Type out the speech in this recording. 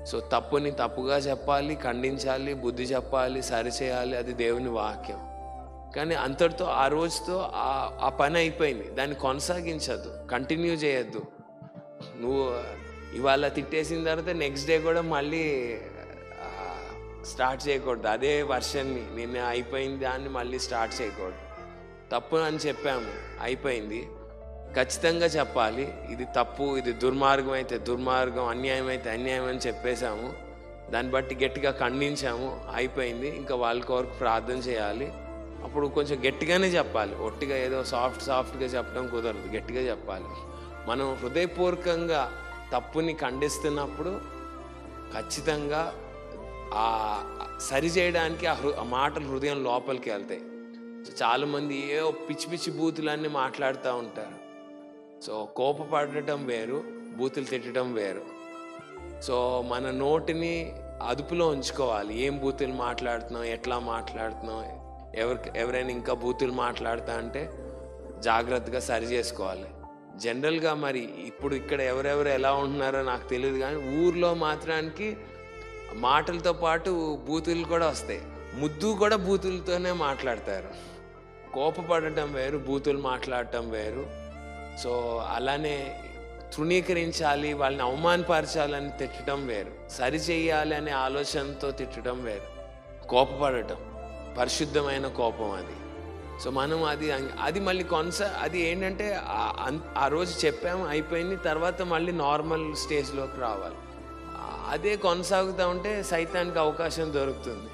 So తప్పుని తప్పుగా చెప్పాలి, ఖండించాలి, బుద్ధి చెప్పాలి, సరిచేయాలి. అది దేవుని వాక్యం. కానీ అంతటితో ఆ రోజుతో ఆ పని అయిపోయింది. దాన్ని కొనసాగించద్దు, కంటిన్యూ చేయొద్దు. నువ్వు ఇవాళ తిట్టేసిన తర్వాత నెక్స్ట్ డే కూడా మళ్ళీ స్టార్ట్ చేయకూడదు. అదే వర్షన్ని నిన్న అయిపోయింది దాన్ని మళ్ళీ స్టార్ట్ చేయకూడదు. తప్పు అని చెప్పాము, అయిపోయింది. ఖచ్చితంగా చెప్పాలి, ఇది తప్పు, ఇది దుర్మార్గం అయితే దుర్మార్గం, అన్యాయం అయితే అన్యాయం అని చెప్పేశాము. దాన్ని బట్టి గట్టిగా ఖండించాము, అయిపోయింది. ఇంకా వాళ్ళ కొరకు ప్రార్థన చేయాలి. అప్పుడు కొంచెం గట్టిగానే చెప్పాలి. ఒట్టిగా ఏదో సాఫ్ట్గా చెప్పడం కుదరదు, గట్టిగా చెప్పాలి. మనం హృదయపూర్వకంగా తప్పుని ఖండిస్తున్నప్పుడు ఖచ్చితంగా ఆ సరి చేయడానికి ఆ మాటలు హృదయం లోపలికి వెళ్తాయి. సో చాలామంది ఏవో పిచ్చి పిచ్చి బూతులన్నీ మాట్లాడుతూ ఉంటారు. సో కోపపడటం వేరు, బూతులు తిట్టడం వేరు. సో మన నోటిని అదుపులో ఉంచుకోవాలి. ఏం బూతులు మాట్లాడుతున్నాం, ఎట్లా మాట్లాడుతున్నాం, ఎవరైనా ఇంకా బూతులు మాట్లాడుతా అంటే జాగ్రత్తగా సరి చేసుకోవాలి. జనరల్గా మరి ఇప్పుడు ఇక్కడ ఎవరెవరు ఎలా ఉంటున్నారో నాకు తెలియదు, కానీ ఊర్లో మాత్రానికి మాటలతో పాటు బూతులు కూడా వస్తాయి. ముద్దు కూడా బూతులతోనే మాట్లాడతారు. కోపపడటం వేరు, బూతులు మాట్లాడటం వేరు. సో అలానే తృణీకరించాలి, వాళ్ళని అవమానపరచాలని తిట్టడం వేరు, సరి చేయాలి అనే ఆలోచనతో తిట్టడం వేరు. కోపపడటం పరిశుద్ధమైన కోపం అది. సో మనం అది మళ్ళీ అది ఏంటంటే ఆ రోజు చెప్పాము, అయిపోయింది. తర్వాత మళ్ళీ నార్మల్ స్టేజ్లోకి రావాలి. అదే కొనసాగుతూ ఉంటే సైతానికి అవకాశం దొరుకుతుంది.